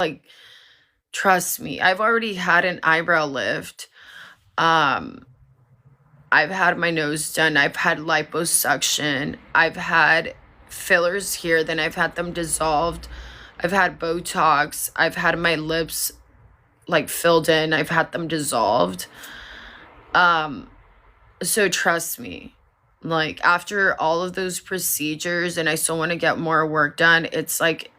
Like, trust me, I've already had an eyebrow lift. Um, I've had my nose done. I've had liposuction. I've had fillers here, then I've had them dissolved. I've had Botox. I've had my lips like filled in. I've had them dissolved. Um, so trust me, like after all of those procedures and I still want to get more work done, it's like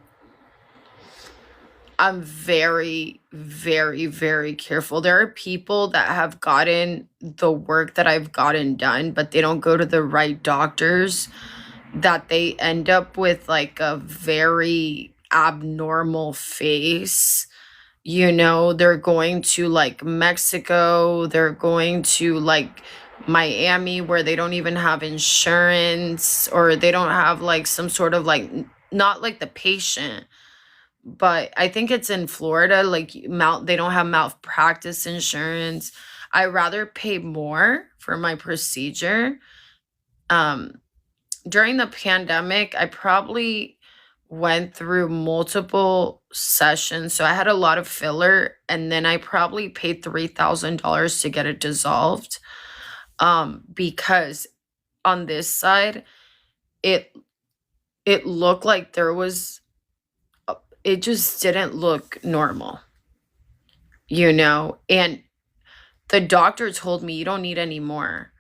I'm very, very, very careful. There are people that have gotten the work that I've gotten done, but they don't go to the right doctors, that they end up with like a very abnormal face. You know, they're going to like Mexico, they're going to like Miami where they don't even have insurance, or they don't have like some sort of like, not like the patient, but I think it's in Florida, like they don't have malpractice insurance. I rather pay more for my procedure. Um, During the pandemic, I probably went through multiple sessions. So I had a lot of filler, and then I probably paid $3,000 to get it dissolved. Because on this side, it it looked like there was it just didn't look normal, you know? And the doctor told me, you don't need any more.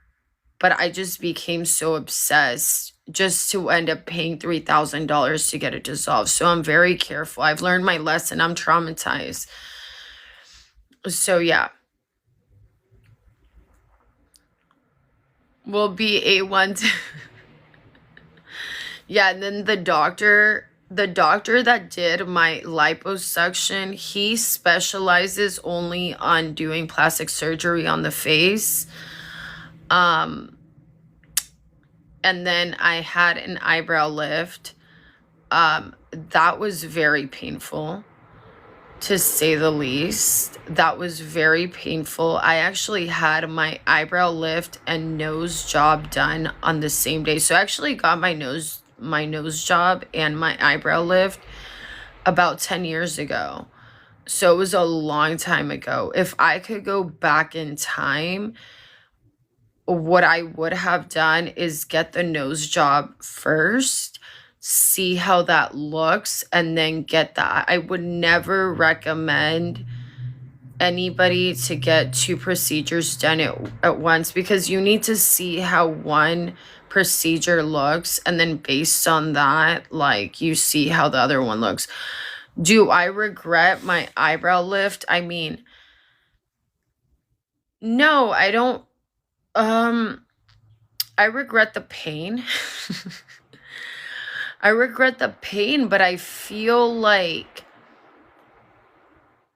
But I just became so obsessed just to end up paying $3,000 to get it dissolved. So I'm very careful. I've learned my lesson. I'm traumatized. So yeah, we'll be A1. Yeah, and then the doctor that did my liposuction, he specializes only on doing plastic surgery on the face. Um, and then I had an eyebrow lift. That was very painful, to say the least. That was very painful. I actually had my eyebrow lift and nose job done on the same day. So I actually got my nose job and my eyebrow lift about 10 years ago. So it was a long time ago. If I could go back in time, what I would have done is get the nose job first, see how that looks, and then get that. I would never recommend anybody to get two procedures done at once, because you need to see how one procedure looks, and then based on that, like, you see how the other one looks. Do I regret my eyebrow lift? I mean, no, I don't. Um, I regret the pain. I regret the pain, but I feel like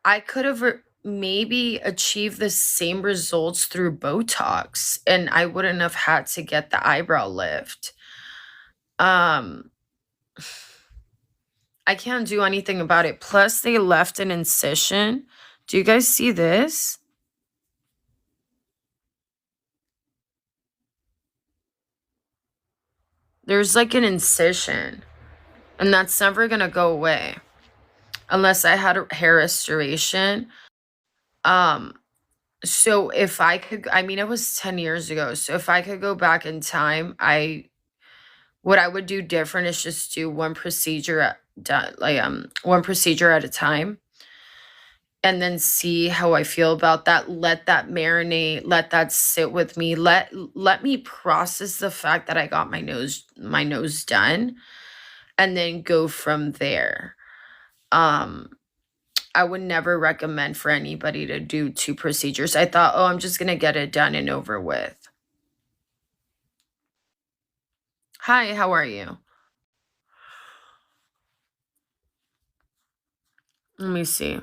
I could have maybe achieved the same results through Botox, and I wouldn't have had to get the eyebrow lift. Um, I can't do anything about it. Plus, they left an incision. Do you guys see this? There's like an incision, and that's never gonna go away unless I had a hair restoration. Um, so if I could, I mean, it was 10 years ago. So if I could go back in time, what I would do different is just do one procedure one procedure at a time, and then see how I feel about that. Let that marinate, let that sit with me. Let me process the fact that I got my nose done, and then go from there. Um I would never recommend for anybody to do two procedures. I thought, "Oh, I'm just going to get it done and over with." Hi, how are you? Let me see.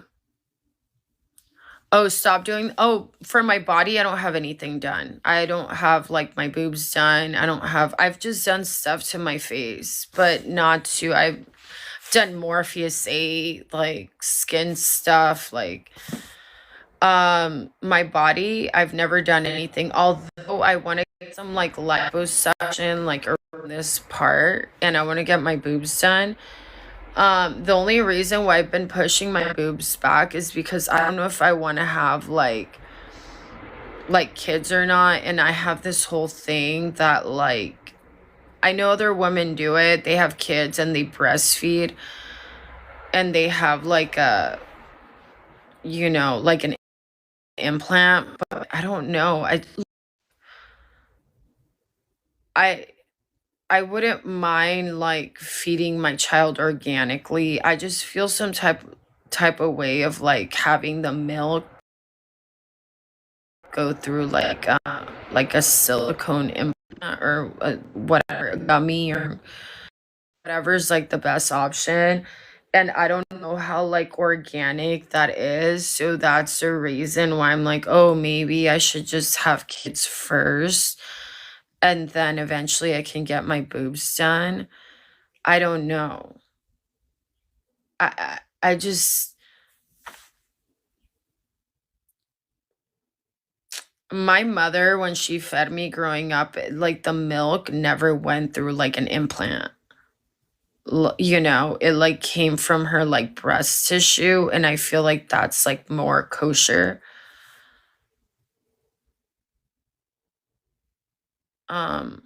Oh, stop doing. Oh, for my body, I don't have anything done. I don't have like my boobs done. I've just done stuff to my face, but not to, I've done Morpheus 8, like skin stuff, like, my body, I've never done anything. Although I want to get some like liposuction, like around this part, and I want to get my boobs done. The only reason why I've been pushing my boobs back is because I don't know if I want to have like kids or not. And I have this whole thing that like I know other women do it. They have kids and they breastfeed and they have like a, like an implant, but I don't know. I I wouldn't mind like feeding my child organically. I just feel some type of way of like having the milk go through like a silicone implant or whatever, a gummy or whatever's like the best option. And I don't know how like organic that is. So that's the reason why I'm like, oh, maybe I should just have kids first and then eventually I can get my boobs done. I don't know. I just my mother when she fed me growing up, like the milk never went through like an implant. It like came from her like breast tissue and I feel like that's like more kosher. Um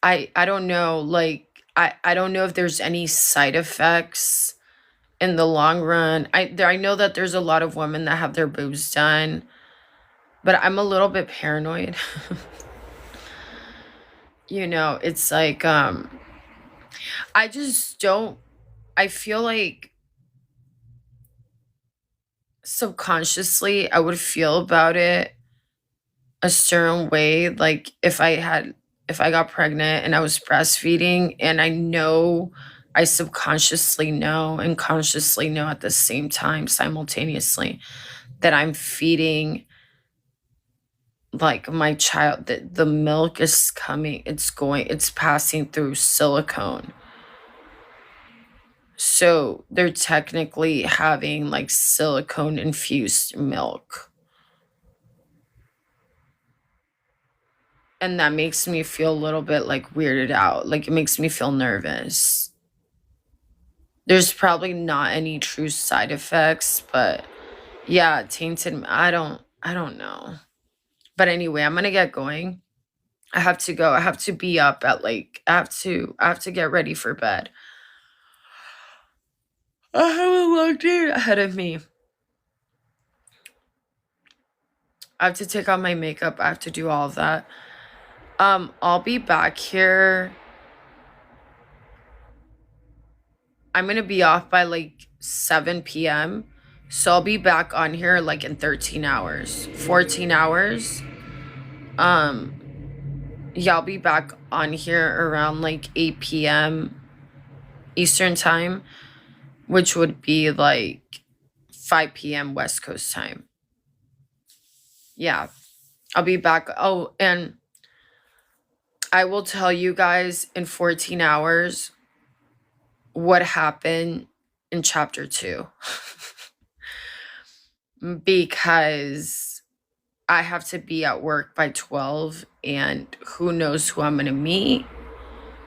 I don't know like I don't know if there's any side effects in the long run. I know that there's a lot of women that have their boobs done, but I'm a little bit paranoid. It's like I just don't I feel like subconsciously I would feel about it a certain way like if I got pregnant and I was breastfeeding and I know I subconsciously know and consciously know at the same time simultaneously that I'm feeding like my child that the milk is coming it's passing through silicone, so they're technically having like silicone infused milk. And that makes me feel a little bit like weirded out. Like it makes me feel nervous. There's probably not any true side effects, but yeah, tainted I don't know. But anyway, I'm going to get going. I have to go. I have to be up at like I have to get ready for bed. I have a long day ahead of me. I have to take off my makeup. I have to do all of that. I'll be back here. I'm gonna be off by like 7 p.m. So I'll be back on here like in 13 hours, 14 hours. Um, yeah, I'll be back on here around like 8 p.m. Eastern time, which would be like 5 p.m. West Coast time. Yeah, I'll be back. Oh, and I will tell you guys in 14 hours what happened in chapter 2. Because I have to be at work by 12 and who knows who I'm going to meet?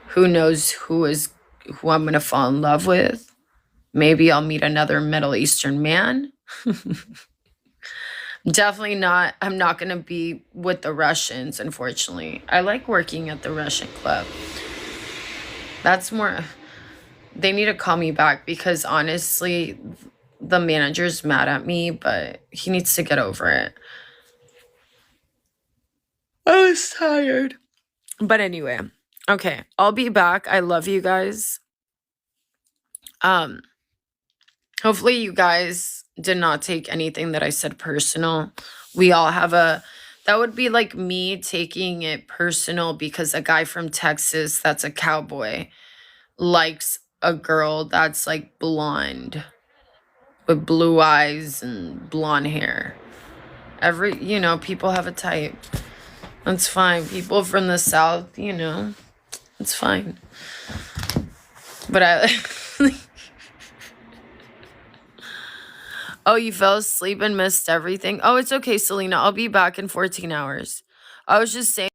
Who knows who I'm going to fall in love with? Maybe I'll meet another Middle Eastern man. Definitely not. I'm not going to be with the Russians, unfortunately. I like working at the Russian club. That's more, they need to call me back because honestly, the manager's mad at me, but he needs to get over it. I was tired. But anyway, okay, I'll be back. I love you guys. Hopefully you guys did not take anything that I said personal. We all have that would be like me taking it personal because a guy from Texas that's a cowboy likes a girl that's like blonde with blue eyes and blonde hair. People have a type. That's fine. People from the South, it's fine. But oh, you fell asleep and missed everything? Oh, it's okay, Selena. I'll be back in 14 hours. I was just saying.